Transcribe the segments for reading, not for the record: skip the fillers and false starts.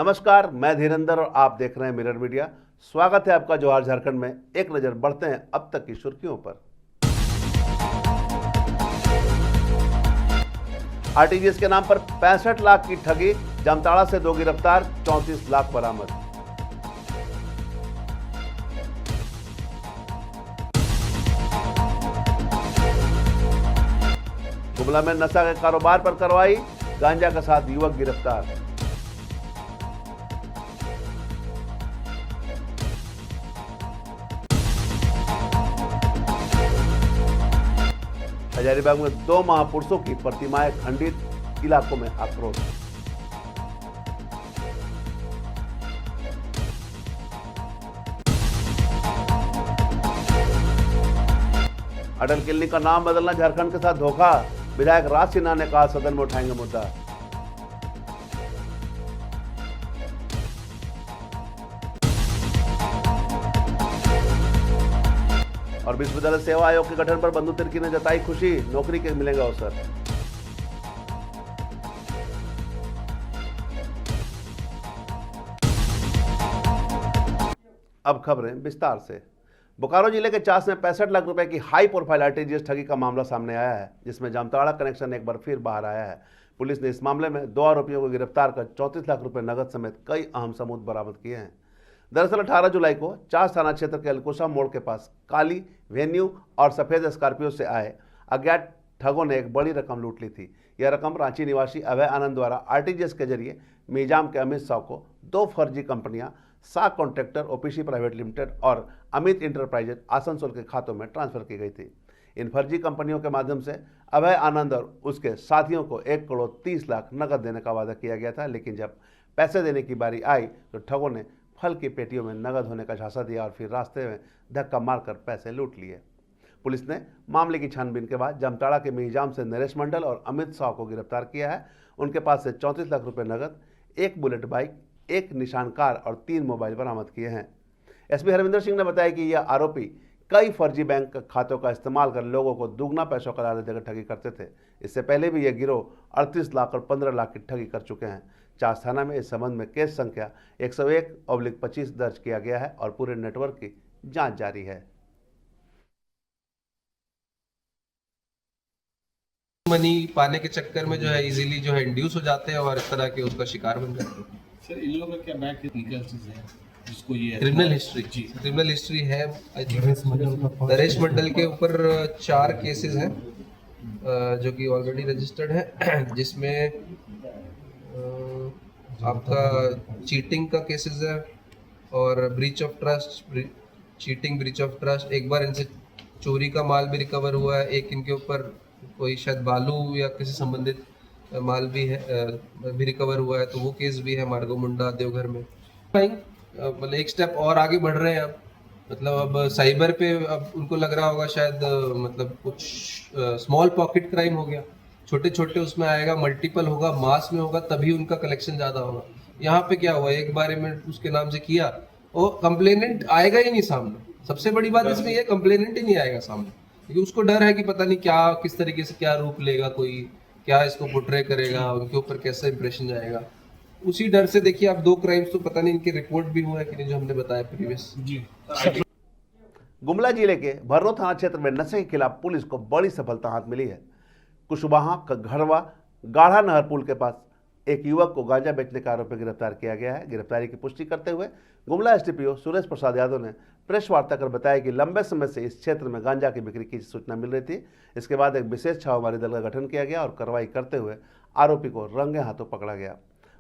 नमस्कार, मैं धीरेंद्र और आप देख रहे हैं मिरर मीडिया। स्वागत है आपका जोहार झारखंड में। एक नजर बढ़ते हैं अब तक की सुर्खियों पर। आरटीजीएस के नाम पर 65 लाख की ठगी, जामताड़ा से 2 गिरफ्तार, 34 लाख बरामद। गुमला में नशा के कारोबार पर कार्रवाई, गांजा के साथ युवक गिरफ्तार। हजारीबाग में 2 महापुरुषों की प्रतिमाएं खंडित, इलाकों में आक्रोश। अटल किलनी का नाम बदलना झारखंड के साथ धोखा, विधायक राज सिन्हा ने कहा सदन में उठाएंगे मुद्दा। और विश्वविद्यालय सेवा आयोग के गठन पर बंधु तिर्की ने जताई खुशी, नौकरी के मिलेगा अवसर। अब खबरें विस्तार से। बोकारो जिले के चास में 65 लाख रुपए की हाई प्रोफाइल आरटीजीएस ठगी का मामला सामने आया है, जिसमें जामताड़ा कनेक्शन एक बार फिर बाहर आया है। पुलिस ने इस मामले में 2 आरोपियों को गिरफ्तार कर 34 लाख रुपए नगद समेत कई अहम सबूत बरामद किए हैं। दरअसल 18 जुलाई को चास थाना क्षेत्र के अलकुशा मोड़ के पास काली वेन्यू और सफेद स्कॉर्पियो से आए अज्ञात ठगों ने एक बड़ी रकम लूट ली थी। यह रकम रांची निवासी अभय आनंद द्वारा आरटीजीएस के जरिए मीजाम के अमित साव को 2 फर्जी कंपनियां साग कॉन्ट्रैक्टर ओपीसी प्राइवेट लिमिटेड और अमित इंटरप्राइजेज आसनसोल के खातों में ट्रांसफर की गई थी। इन फर्जी कंपनियों के माध्यम से अभय आनंद और उसके साथियों को 1 करोड़ 30 लाख नकद देने का वादा किया गया था, लेकिन जब पैसे देने की बारी आई तो ठगों ने फल की पेटियों में नगद होने का झांसा दिया और फिर रास्ते में धक्का मारकर पैसे लूट लिए। पुलिस ने मामले की छानबीन के बाद जामताड़ा के मीजाम से नरेश मंडल और अमित साव को गिरफ्तार किया है। उनके पास से 34 लाख रुपए नगद, 1 बुलेट बाइक, 1 निशान कार और 3 मोबाइल बरामद किए हैं। एसपी हरविंदर सिंह ने बताया कि यह आरोपी कई फर्जी बैंक खातों का इस्तेमाल कर लोगों को दुगना पैसों का लालच देकर ठगी करते थे। इससे पहले भी यह गिरोह 38 लाख और 15 लाख की ठगी कर चुके हैं। चास थाना में इस संबंध में केस संख्या 101/25 दर्ज किया गया है और पूरे नेटवर्क की जांच जारी है। मनी पाने के चक्कर में जो है इजीली जो है इंड्यूस हो जाते हैं और इस तरह के उसका शिकार बन जाते हैं। सर इन लोगों का क्या बैक लीगल चीज है जिसको ये क्रिमिनल हिस्ट्री है। आई थिंक नरेश मंडल के ऊपर 4 केसेस हैं जो कि ऑलरेडी रजिस्टर्ड है, जिसमें आपका चीटिंग का केसेस है और breach of trust, cheating, breach of trust. एक बार इनसे चोरी का माल भी रिकवर हुआ है। एक इनके ऊपर कोई शायद बालू या किसी संबंधित माल भी है भी रिकवर हुआ है, तो वो केस भी है मार्गो मुंडा देवघर में। मतलब एक स्टेप और आगे बढ़ रहे हैं अब, मतलब अब साइबर पे अब उनको लग रहा होगा शायद मतलब कुछ स्मॉल पॉकेट क्राइम हो गया, छोटे छोटे उसमें आएगा, मल्टीपल होगा, मास में होगा, तभी उनका कलेक्शन ज्यादा होगा। यहाँ पे क्या हुआ, एक बारे में उसके नाम से किया, वो कंप्लेनेंट आएगा ही नहीं सामने। सबसे बड़ी बात इसमें ये कंप्लेनेंट ही नहीं आएगा सामने, क्योंकि उसको डर है कि पता नहीं क्या किस तरीके से क्या रूप लेगा, कोई क्या इसको पोर्ट्रे करेगा, उनके ऊपर कैसा इंप्रेशन जाएगा। उसी डर से देखिए आप 2 क्राइम्स तो पता नहीं इनके रिपोर्ट भी हुआ है कि नहीं, जो हमने बताया प्रीवियस जी। गुमला जिले के भर्रो थाना क्षेत्र में नशे के खिलाफ पुलिस को बड़ी सफलता हाथ मिली है। कुशवाहा का घरवा गाढ़ा नहर पुल के पास एक युवक को गांजा बेचने का आरोप में गिरफ्तार किया गया है। गिरफ्तारी की पुष्टि करते हुए गुमला एसडीपीओ सुरेश प्रसाद यादव ने प्रेस वार्ता कर बताया कि लंबे समय से इस क्षेत्र में गांजा की बिक्री की सूचना मिल रही थी। इसके बाद एक विशेष छापामारी दल का गठन किया गया और कार्रवाई करते हुए आरोपी को रंगे हाथों पकड़ा गया।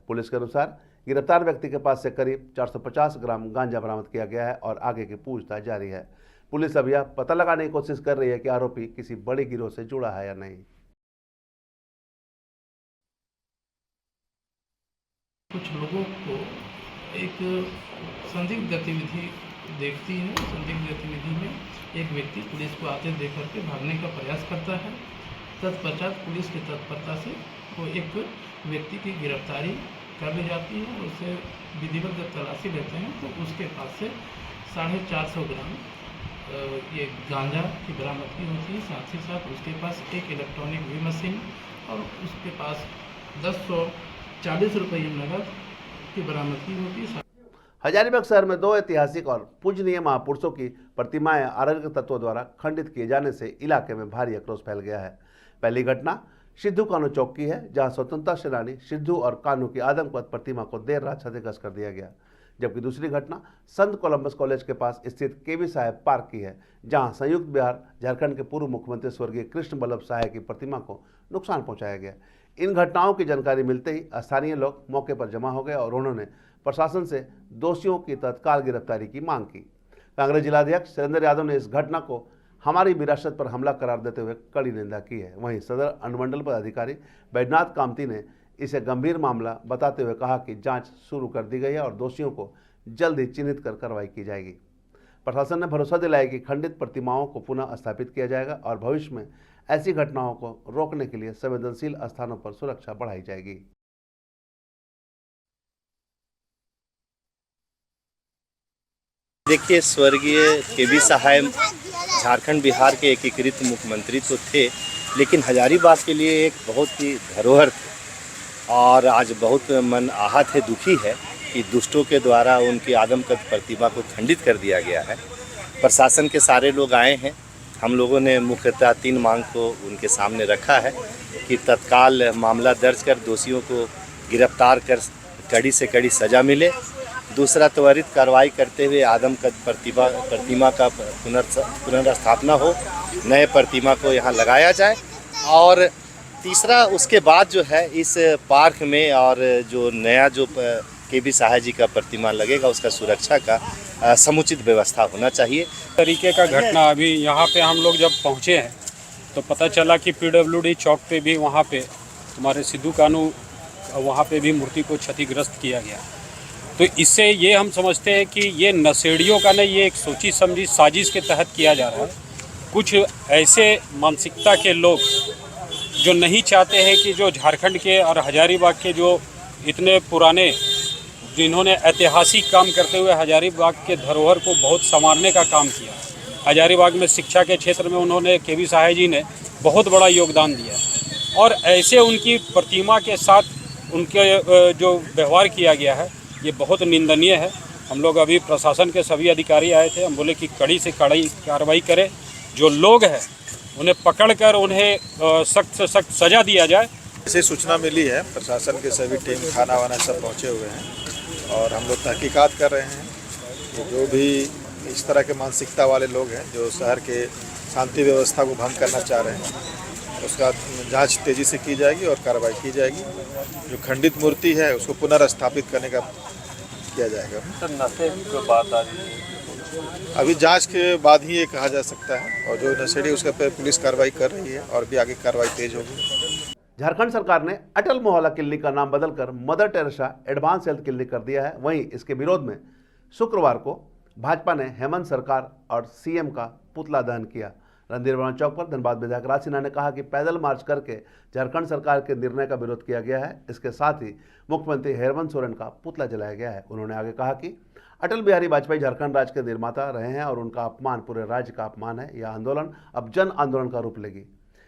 पुलिस के अनुसार गिरफ्तार व्यक्ति के पास से करीब 450 ग्राम गांजा बरामद किया गया है और आगे की पूछताछ जारी है। पुलिस अब यह पता लगाने की कोशिश कर रही है कि आरोपी किसी बड़ी गिरोह से जुड़ा है या नहीं। कुछ लोगों को एक संदिग्ध गतिविधि देखती है। संदिग्ध गतिविधि में एक व्यक्ति पुलिस को आते देख करके भागने का प्रयास करता है। तत्पश्चात पुलिस की तत्परता से वो एक व्यक्ति की गिरफ्तारी कर ली जाती है और उसे विधिवत जब तलाशी लेते हैं तो उसके पास से 450 ग्राम ये गांजा की बरामदगी होती है। साथ ही साथ उसके पास एक इलेक्ट्रॉनिक वी मशीन और उसके पास 1040 रुपये नगद की बरामदगी होगी। हजारीबाग शहर में 2 ऐतिहासिक और पूजनीय महापुरुषों की प्रतिमाएं अराजक तत्वों द्वारा खंडित किए जाने से इलाके में भारी आक्रोश फैल गया है। पहली घटना सिद्धू कान्हू चौक की है, जहां स्वतंत्रता सेनानी सिद्धू और कान्हू की आदमकद प्रतिमा को देर रात क्षतिग्रस्त कर दिया गया, जबकि दूसरी घटना संत कोलंबस कॉलेज के पास स्थित केवी साहेब पार्क की है, जहां संयुक्त बिहार झारखंड के पूर्व मुख्यमंत्री स्वर्गीय कृष्ण बल्लभ साहे की प्रतिमा को नुकसान पहुंचाया गया। इन घटनाओं की जानकारी मिलते ही स्थानीय लोग मौके पर जमा हो गए और उन्होंने प्रशासन से दोषियों की तत्काल गिरफ्तारी की मांग की। कांग्रेस जिलाध्यक्ष सुरेंद्र यादव ने इस घटना को हमारी विरासत पर हमला करार देते हुए कड़ी निंदा की है। वहीं सदर अनुमंडल पदाधिकारी बैजनाथ कामती ने इसे गंभीर मामला बताते हुए कहा कि जांच शुरू कर दी गई है और दोषियों को जल्द ही चिन्हित कर कार्रवाई की जाएगी। प्रशासन ने भरोसा दिलाया कि खंडित प्रतिमाओं को पुनः स्थापित किया जाएगा और भविष्य में ऐसी घटनाओं को रोकने के लिए संवेदनशील स्थानों पर सुरक्षा बढ़ाई जाएगी। देखिए, स्वर्गीय केवी साहब झारखंड बिहार के एकीकृत मुख्यमंत्री तो थे, लेकिन हजारीबाग के लिए एक बहुत ही धरोहर थे और आज बहुत मन आहत है, दुखी है कि दुष्टों के द्वारा उनकी आदमकद प्रतिमा को खंडित कर दिया गया है। प्रशासन के सारे लोग आए हैं। हम लोगों ने मुख्यतः 3 मांग को उनके सामने रखा है कि तत्काल मामला दर्ज कर दोषियों को गिरफ्तार कर कड़ी से कड़ी सज़ा मिले। दूसरा, त्वरित कार्रवाई करते हुए आदमकद प्रतिमा का पुनर्स्थापना हो, नए प्रतिमा को यहाँ लगाया जाए। और तीसरा, उसके बाद जो है इस पार्क में और जो नया जो केवी साहा जी का प्रतिमा लगेगा उसका सुरक्षा का समुचित व्यवस्था होना चाहिए। तरीके का घटना अभी यहाँ पे हम लोग जब पहुँचे हैं तो पता चला कि PWD चौक पे भी वहाँ पे हमारे सिद्धू कान्हू वहाँ पे भी मूर्ति को क्षतिग्रस्त किया गया। तो इससे ये हम समझते हैं कि ये नशेड़ियों का नहीं, ये एक सोची समझी साजिश के तहत किया जा रहा है। कुछ ऐसे मानसिकता के लोग जो नहीं चाहते हैं कि जो झारखंड के और हजारीबाग के जो इतने पुराने, जिन्होंने ऐतिहासिक काम करते हुए हजारीबाग के धरोहर को बहुत संवारने का काम किया। हजारीबाग में शिक्षा के क्षेत्र में उन्होंने केवी साहा जी ने बहुत बड़ा योगदान दिया और ऐसे उनकी प्रतिमा के साथ उनके जो व्यवहार किया गया है ये बहुत निंदनीय है। हम लोग अभी प्रशासन के सभी अधिकारी आए थे, हम बोले कि कड़ी से कड़ी कार्रवाई करें, जो लोग हैं उन्हें पकड़कर उन्हें सख्त से सख्त सज़ा दिया जाए। ऐसी सूचना मिली है, प्रशासन के सभी टीम खाना वाना सब पहुँचे हुए हैं और हम लोग तहकीकात कर रहे हैं कि जो भी इस तरह के मानसिकता वाले लोग हैं जो शहर के शांति व्यवस्था को भंग करना चाह रहे हैं उसका जांच तेज़ी से की जाएगी और कार्रवाई की जाएगी। जो खंडित मूर्ति है उसको पुनर्स्थापित करने का किया जाएगा। सर, नशे की बात आ रही है, अभी जांच के बाद ही ये कहा जा सकता है और जो नशेड़ी उसके पे पुलिस कार्रवाई कर रही है और भी आगे कार्रवाई तेज होगी। झारखंड सरकार ने अटल मोहल्ला क्लिनिक का नाम बदलकर mother Teresa advance health clinic कर दिया है। वहीं इसके विरोध में शुक्रवार को भाजपा ने हेमंत सरकार और सीएम का पुतला दहन किया। रणधीर वर्मा चौक पर धनबाद विधायक राज सिन्हा ने कहा कि पैदल मार्च करके झारखंड सरकार के निर्णय का विरोध किया गया है। इसके साथ ही मुख्यमंत्री हेमंत सोरेन का पुतला जलाया गया है। उन्होंने आगे कहा कि अटल बिहारी वाजपेयी झारखंड राज्य के निर्माता रहे हैं और उनका अपमान पूरे राज्य का अपमान है। यह आंदोलन अब जन आंदोलन का रूप लेगी।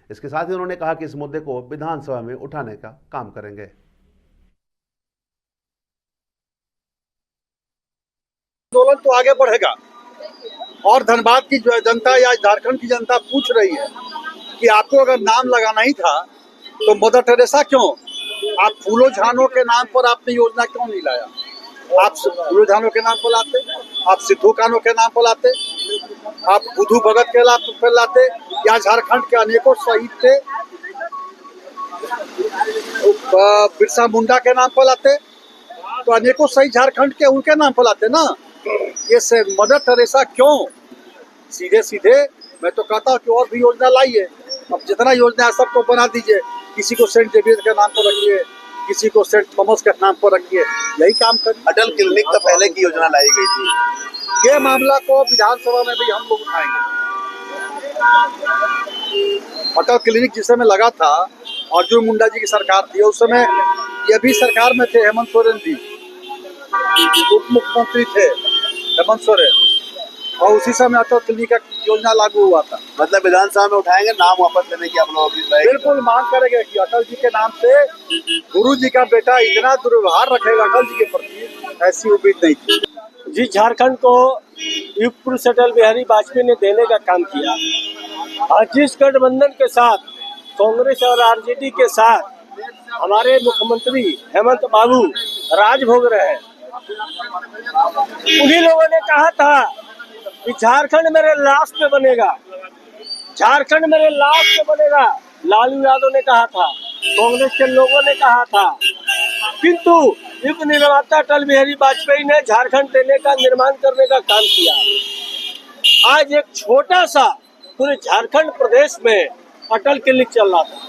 इसके साथ ही उन्होंने कहा कि इस मुद्दे को विधानसभा में उठाने का काम करेंगे। आंदोलन तो आगे बढ़ेगा और धनबाद की जनता या झारखंड की जनता पूछ रही है कि आपको अगर नाम लगाना ही था तो मदर टेरेसा क्यों? आप फूलो झानो के नाम पर आपने योजना क्यों नहीं लाया? आप फूलो झानो के नाम पर लाते, आप सिद्धू कान्हू के नाम पर लाते, आप बुद्धू भगत के नाम पर लाते, या झारखंड के अनेकों शहीद थे बिरसा मुंडा के नाम पर लाते, तो अनेकों शहीद झारखंड के उनके नाम पर लाते ना। ये से मदर टेरेसा क्यों? सीधे सीधे मैं तो कहता हूँ कि और भी योजना लाइए। अब जितना योजना है सबको बना दीजिए। किसी को सेंट जेवियर के नाम पर रखिए, किसी को सेंट थॉमस के नाम पर रखिए, यही काम करिए। अटल क्लिनिक तो पहले की योजना लाई गई थी। ये मामला को विधानसभा में भी हम लोग उठाएंगे। अटल क्लिनिक जिस समय लगा था अर्जुन मुंडा जी की सरकार थी, उस समय ये भी सरकार में थे, हेमंत सोरेन जी उप मुख्यमंत्री थे हेमंत सोरेन। और उसी समय अटल क्लिनिक का योजना लागू हुआ था। मतलब विधानसभा में उठाएंगे, नाम वापस लेने की आप लोगों की रहेगी। बिल्कुल मांग करेंगे कि अटल जी के नाम से गुरु जी का बेटा इतना दुर्व्यवहार रखेगा अटल जी के प्रति, ऐसी उम्मीद नहीं थी। जी, झारखंड को युग पुरुष अटल बिहारी वाजपेयी ने देने का काम किया। आज जिस गठबंधन के साथ कांग्रेस और आरजेडी के साथ हमारे मुख्यमंत्री हेमंत बाबू राज भोग रहे हैं, उन्हीं लोगों ने कहा था कि झारखंड मेरे लाश पे बनेगा, झारखंड मेरे लाश पे बनेगा। लालू यादव ने कहा था, कांग्रेस के लोगों ने कहा था, किंतु युग निर्माता अटल बिहारी वाजपेयी ने झारखंड देने का, निर्माण करने का काम किया। आज एक छोटा सा पूरे झारखंड प्रदेश में अटल क्लिनिक चल रहा था,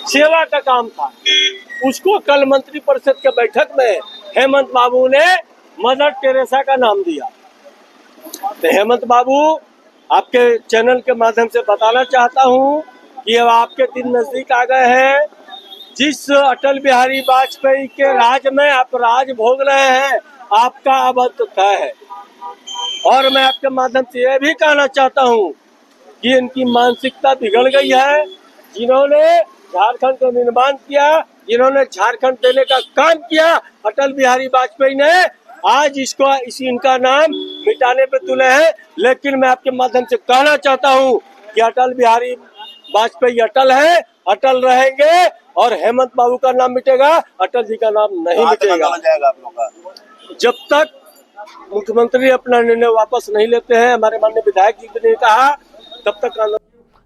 सेवा का काम था। उसको कल मंत्री परिषद के बैठक में हेमंत बाबू ने मदर टेरेसा का नाम दिया। तो हेमंत बाबू, आपके चैनल के माध्यम से बताना चाहता हूं कि अब आपके दिन नजदीक आ गए हैं। जिस अटल बिहारी वाजपेयी के राज में आप राज भोग रहे हैं, आपका अब अंत तय है। और मैं आपके माध्यम से यह भी कहना चाहता हूं कि इनकी मानसिकता बिगड़ गई है। जिन्होंने झारखंड का निर्माण किया, जिन्होंने झारखंड देने का काम किया, अटल बिहारी वाजपेयी ने, आज इनका नाम मिटाने पे तुले हैं। लेकिन मैं आपके माध्यम से कहना चाहता हूं कि अटल बिहारी वाजपेयी अटल है, अटल रहेंगे, और हेमंत बाबू का नाम मिटेगा, अटल जी का नाम नहीं मिटेगा। आप लोगों का जब तक मुख्यमंत्री अपना निर्णय वापस नहीं लेते हैं, हमारे माननीय विधायक जी ने कहा, तब तक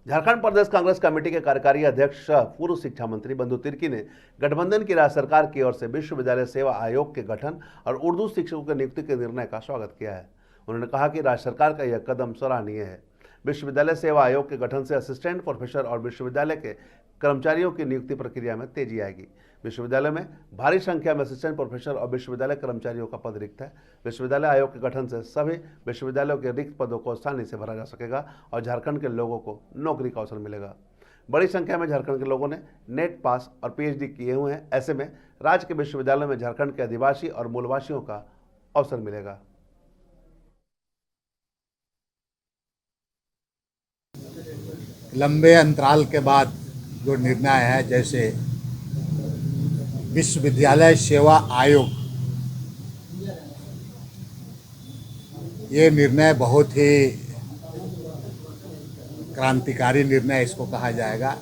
झारखंड प्रदेश कांग्रेस कमेटी के कार्यकारी अध्यक्ष पूर्व शिक्षा मंत्री बंधु तिर्की ने गठबंधन की राज्य सरकार की ओर से विश्वविद्यालय सेवा आयोग के गठन और उर्दू शिक्षकों की नियुक्ति के निर्णय का स्वागत किया है। उन्होंने कहा कि राज्य सरकार का यह कदम सराहनीय है। विश्वविद्यालय सेवा आयोग के गठन से असिस्टेंट प्रोफेसर और विश्वविद्यालय के कर्मचारियों की नियुक्ति प्रक्रिया में तेजी आएगी। विश्वविद्यालय में भारी संख्या में असिस्टेंट प्रोफेसर और विश्वविद्यालय कर्मचारियों का पद रिक्त है। विश्वविद्यालय आयोग के गठन से सभी विश्वविद्यालयों के रिक्त पदों को आसानी से भरा जा सकेगा और झारखंड के लोगों को नौकरी का अवसर मिलेगा। बड़ी संख्या में झारखंड के लोगों ने नेट पास और पीएचडी किए हुए हैं। ऐसे में राज्य के विश्वविद्यालयों में झारखंड के आदिवासी और मूलवासियों का अवसर मिलेगा। लंबे अंतराल के बाद जो निर्णय है, जैसे विश्वविद्यालय सेवा आयोग, ये निर्णय बहुत ही क्रांतिकारी निर्णय इसको कहा जाएगा।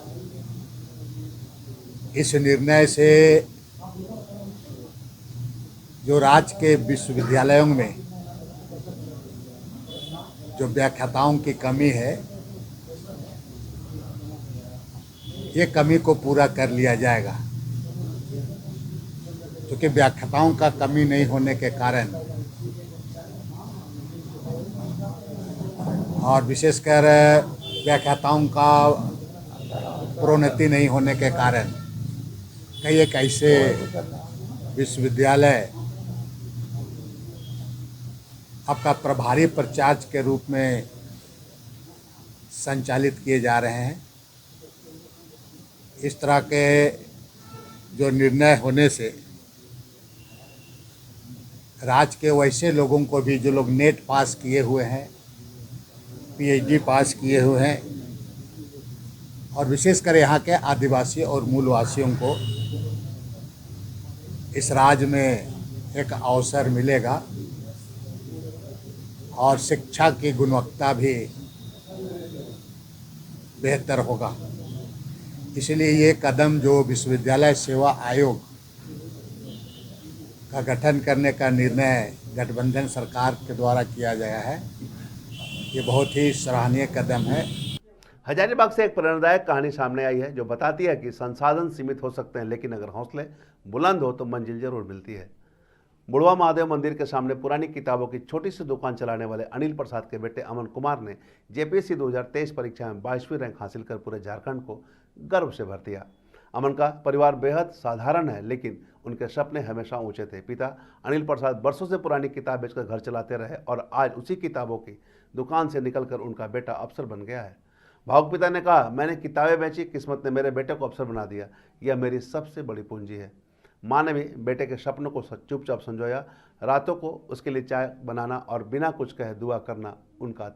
इस निर्णय से जो राज्य के विश्वविद्यालयों में जो व्याख्याताओं की कमी है, ये कमी को पूरा कर लिया जाएगा। क्योंकि व्याख्याताओं का कमी नहीं होने के कारण और विशेषकर व्याख्याताओं का प्रोन्नति नहीं होने के कारण कई एक ऐसे विश्वविद्यालय आपका प्रभारी प्राचार्य के रूप में संचालित किए जा रहे हैं। इस तरह के जो निर्णय होने से राज्य के वैसे लोगों को भी, जो लोग नेट पास किए हुए हैं, पीएचडी पास किए हुए हैं, और विशेषकर यहाँ के आदिवासी और मूलवासियों को इस राज्य में एक अवसर मिलेगा और शिक्षा की गुणवत्ता भी बेहतर होगा। इसलिए ये कदम जो विश्वविद्यालय सेवा आयोग का गठन करने का निर्णय गठबंधन सरकार के द्वारा किया गया है, ये बहुत ही सराहनीय कदम है। हजारीबाग से एक प्रेरणादायक कहानी सामने आई है जो बताती है कि संसाधन सीमित हो सकते हैं, लेकिन अगर हौसले बुलंद हो तो मंजिल जरूर मिलती है। बुढ़वा महादेव मंदिर के सामने पुरानी किताबों की छोटी सी दुकान चलाने वाले अनिल प्रसाद के बेटे अमन कुमार ने जेपीएससी 2023 परीक्षा में 22वीं रैंक हासिल कर पूरे झारखंड को गर्व से भर दिया। अमन का परिवार बेहद साधारण है, लेकिन उनके सपने हमेशा ऊंचे थे। पिता अनिल प्रसाद वर्षों से पुरानी किताब बेचकर घर चलाते रहे और आज उसी किताबों की दुकान से निकलकर उनका बेटा अफसर बन गया है। भावुक पिता ने कहा, मैंने किताबें बेची, किस्मत ने मेरे बेटे को अफसर बना दिया। यह मेरी सबसे बड़ी पूंजी है। माँ ने भी बेटे के सपनों को चुपचाप संजोया। रातों को उसके लिए चाय बनाना और बिना कुछ कहे दुआ करना उनका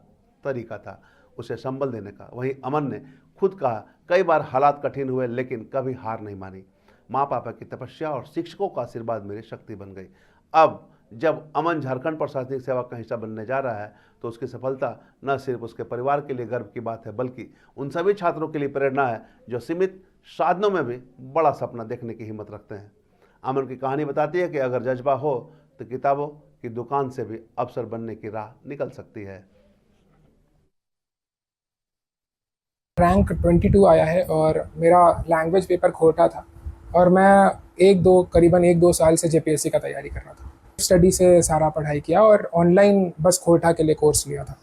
तरीका था, उसे संबल देने का। वहीं अमन ने खुद कहा, कई बार हालात कठिन हुए लेकिन कभी हार नहीं मानी। माँ पापा की तपस्या और शिक्षकों का आशीर्वाद मेरी शक्ति बन गई। अब जब अमन झारखंड प्रशासनिक सेवा का हिस्सा बनने जा रहा है तो उसकी सफलता न सिर्फ उसके परिवार के लिए गर्व की बात है, बल्कि उन सभी छात्रों के लिए प्रेरणा है जो सीमित साधनों में भी बड़ा सपना देखने की हिम्मत रखते हैं। अमन की कहानी बताती है कि अगर जज्बा हो तो किताबों की दुकान से भी अफसर बनने की राह निकल सकती है। रैंक 22 आया है और मेरा लैंग्वेज पेपर खोटा था और मैं करीबन 1-2 साल से जेपीएससी का तैयारी कर रहा था। स्टडी से सारा पढ़ाई किया और ऑनलाइन बस खोटा के लिए कोर्स लिया था।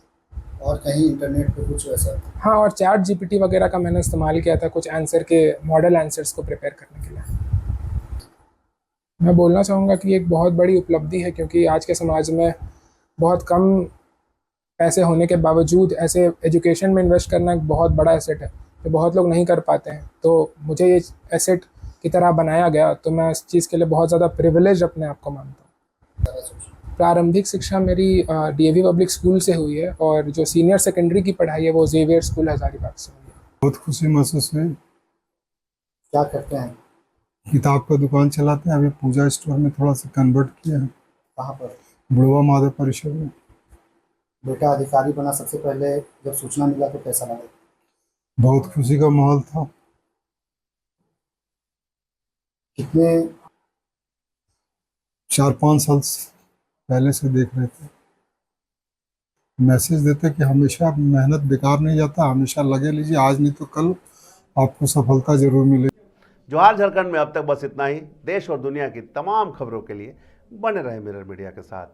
और कहीं इंटरनेट पे कुछ वैसा? हाँ, और चैट जीपीटी वगैरह का मैंने इस्तेमाल किया था कुछ आंसर के मॉडल आंसर्स को प्रिपेयर करने के लिए। मैं बोलना चाहूँगा कि एक बहुत बड़ी उपलब्धि है, क्योंकि आज के समाज में बहुत कम पैसे होने के बावजूद ऐसे एजुकेशन में इन्वेस्ट करना एक बहुत बड़ा एसेट है जो बहुत लोग नहीं कर पाते हैं। तो मुझे ये एसेट की तरह बनाया गया, तो मैं इस चीज़ के लिए बहुत ज़्यादा प्रिविलेज अपने आप को मानता हूँ। प्रारंभिक शिक्षा मेरी डीएवी पब्लिक स्कूल से हुई है और जो सीनियर सेकेंडरी की पढ़ाई है वो जेवियर स्कूल हजारीबाग से हुई है। बहुत खुशी महसूस हुई। क्या करते हैं? किताब का दुकान चलाते हैं। अभी पूजा स्टोर में थोड़ा सा कन्वर्ट किया है। कहाँ पर? बुढ़वा महादेव परिसर में। बेटा अधिकारी बना, सबसे पहले जब सूचना मिला तो कैसा लगा? बहुत खुशी का माहौल था। कितने 4-5 साल पहले से देख रहे थे। मैसेज देते कि हमेशा मेहनत बेकार नहीं जाता, हमेशा लगे लीजिए, आज नहीं तो कल आपको सफलता जरूर मिलेगी। जोहार झारखंड में अब तक बस इतना ही। देश और दुनिया की तमाम खबरों के लिए बने रहे मिरर मीडिया के साथ।